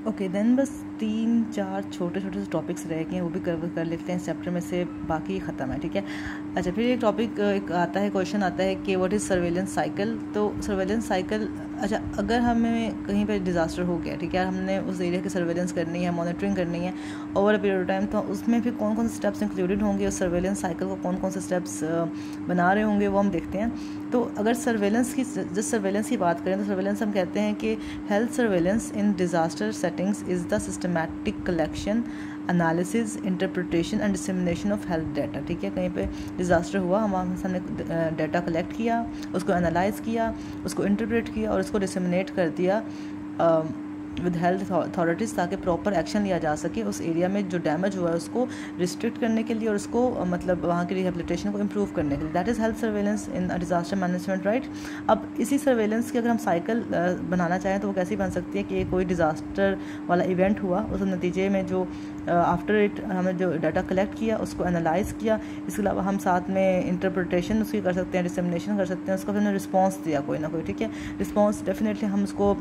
Okay then बस 3-4 छोटे छोटे से टॉपिक्स रह गए हैं, वो भी कवर कर लेते हैं इस चैप्टर में से, बाकी ख़त्म है। ठीक है, अच्छा फिर एक टॉपिक एक आता है, क्वेश्चन आता है कि व्हाट इज़ सर्वेलेंस साइकिल। तो सर्वेलेंस साइकिल, अच्छा अगर हमें कहीं पर डिज़ास्टर हो गया, ठीक है, हमने उस एरिया की सर्वेलेंस करनी है, मॉनिटरिंग करनी है over a period of time, तो उसमें फिर कौन कौन से स्टेप्स इंक्लूडेड होंगे, उस सर्वेलेंस साइकिल को कौन कौन से स्टेप्स बना रहे होंगे, वो हम देखते हैं। तो अगर सर्वेलेंस की बात करें तो सर्वेलेंस हम कहते हैं कि health surveillance in disaster settings is the systematic collection, analysis, interpretation and dissemination of health data. ठीक है, कहीं पे डिज़ास्टर हुआ, हमने डाटा कलेक्ट किया, उसको एनालाइज किया, उसको इंटरप्रेट किया और उसको डिसेमिनेट कर दिया विद हेल्थ अथॉरिटीज़, ताकि प्रॉपर एक्शन लिया जा सके उस एरिया में जो डैमेज हुआ है उसको रिस्ट्रिक्ट करने के लिए और उसको मतलब वहाँ की रिहेबिलिटेशन को इम्प्रूव करने के लिए। That is health surveillance in disaster management, right. अब इसी सर्वेलेंस की अगर हम साइकिल बनाना चाहें तो वो कैसी बन सकती है कि कोई डिज़ास्टर वाला इवेंट हुआ, उस नतीजे में जो आफ्टर इट हमने जो डाटा कलेक्ट किया उसको एनालाइज किया, इसके अलावा हम साथ में इंटरप्रिटेशन उसकी कर सकते हैं, डिसेमिनेशन कर सकते हैं, उसको हमने रिस्पॉन्स दिया कोई ना कोई। ठीक है, रिस्पॉन्स डेफिनेटली हम उसको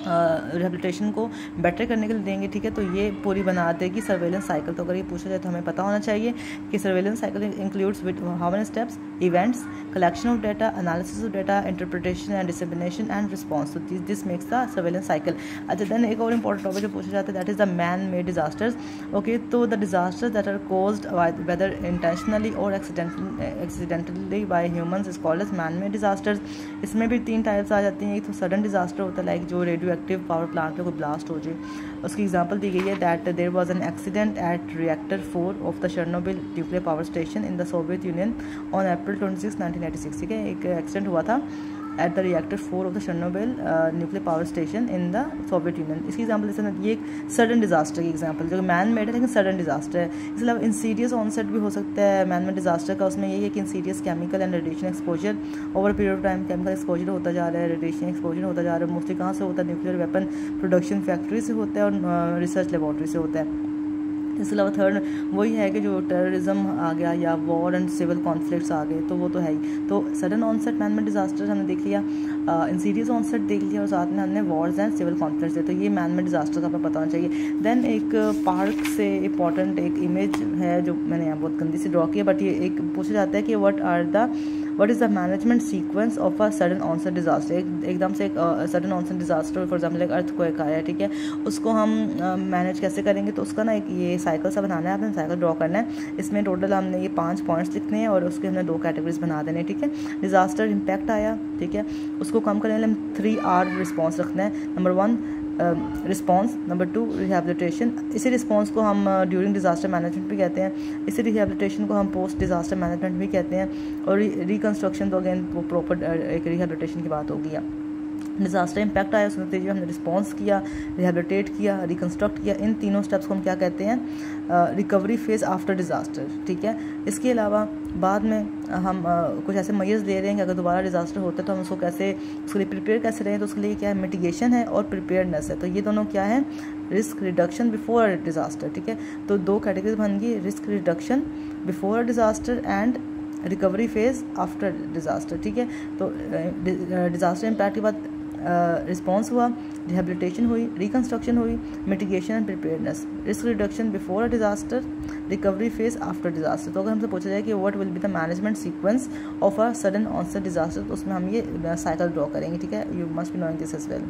रिहेबिलिटेशन को बेटर करने के लिए देंगे। ठीक है, तो ये पूरी बना देगी सर्वेलेंस साइकिल। तो अगर ये पूछा जाए तो हमें पता होना चाहिए कि surveillance cycle includes with how many steps, events, collection of data, analysis of data, interpretation and dissemination and response. तो this makes the surveillance cycle. अच्छा देन एक और इंपॉर्टेंट टॉपिक जो पूछा जाता है that is the man made disasters. Okay, तो the disasters that are caused whether intentionally और accidentally by humans is called as man made disasters. इसमें भी 3 टाइप्स आ जाती हैं। एक तो सडन डिजास्टर होता है, लाइक जो रेडियो एक्टिव पावर प्लांट में कोई ब्लास्ट हो जाए, उसकी एग्जांपल दी गई है that there was an accident at reactor 4 of the Chernobyl nuclear power station in the Soviet Union on April 26, 1996। ठीक है, एक एक्सीडेंट हुआ था at the reactor 4 of the Chernobyl nuclear power station in the Soviet Union. इसकी example जैसे ये एक sudden disaster की एग्जांपल, जो मैन मेड है लेकिन सडन डिजास्टर है। इसके अलावा इंसीडियस ऑनसेट भी हो सकता है मैन मेड डिजास्टर का। उसमें यही है कि Insidious chemical and radiation exposure over period of time, chemical exposure होता जा रहा है, रेडिएशन एक्सपोजर होता जा रहा है। मोस्टली कहाँ से होता है, न्यूक्लियर वेपन प्रोडक्शन फैक्ट्री से होता है और रिसर्च लेबॉर्ट्री से होता है। इसके अलावा थर्ड वही है कि जो टेररिज्म आ गया या वॉर एंड सिविल कॉन्फ्लिक्ट्स आ गए, तो वो तो है ही। तो sudden onset man made disaster हमने देख लिया, इंसीडियस ऑनसेट देख लिया और साथ में हमने वॉर्स एंड सिविल कॉन्फ्लिक्ट्स है, तो ये मैन मेड डिजास्टर का हमें पता होना चाहिए। देन एक पार्क से इंपॉर्टेंट एक इमेज है जो मैंने यहाँ बहुत गंदी से ड्रॉ किया, बट ये एक पूछा जाता है कि what is the management sequence of a sudden onset disaster. एकदम से एक sudden onset disaster for example एक अर्थक्वेक आया, ठीक है, उसको हम मैनेज कैसे करेंगे। तो उसका ना एक ये साइकिल सा बनाना है, आपने साइकिल ड्रॉ करना है। इसमें टोटल हमने ये 5 पॉइंट्स लिखने हैं और उसके हमने 2 कैटेगरीज बना देने। ठीक है, डिजास्टर इम्पैक्ट आया, ठीक है, उसको कम करने के लिए हम 3R रिस्पॉन्स रखना है। Number 1 response, number 2 rehabilitation. इसी रिस्पॉन्स को हम ड्यूरिंग डिजास्टर मैनेजमेंट भी कहते हैं, इसी रिहेबिलिटेशन को हम पोस्ट डिजास्टर मैनेजमेंट भी कहते हैं, और रिकंस्ट्रक्शन तो अगेन वो प्रॉपर एक रिहेबिलिटेशन की बात होगी। डिज़ास्टर इम्पैक्ट आया, उस नतीजे में हमने रिस्पॉन्स किया, रिहेबिलिटेट किया, रिकंस्ट्रक्ट किया। इन तीनों स्टेप्स को हम क्या कहते हैं, रिकवरी फेज़ आफ्टर डिज़ास्टर। ठीक है, इसके अलावा बाद में हम कुछ ऐसे मेजर्स ले रहे हैं कि अगर दोबारा डिज़ास्टर होता है तो हम उसको कैसे, उसके लिए प्रिपेयर कैसे रहें। तो उसके लिए क्या है, मिटिगेशन है और प्रिपेयर्डनेस है। तो ये दोनों क्या है, रिस्क रिडक्शन बिफोर डिज़ास्टर। ठीक है, तो 2 कैटेगरीज बन गई, risk reduction before disaster and recovery phase after disaster. ठीक है, तो डिज़ास्टर इम्पैक्ट के बाद रिस्पॉन्स हुआ, रिहेबिलिटेशन हुई, रिकंस्ट्रक्शन हुई, mitigation and preparedness, risk reduction before disaster, recovery phase after disaster. तो अगर हमसे पूछा जाए कि what will be the management sequence of a sudden onset disaster, तो उसमें हम ये साइकिल ड्रॉ करेंगे। ठीक है, you must be knowing this as well.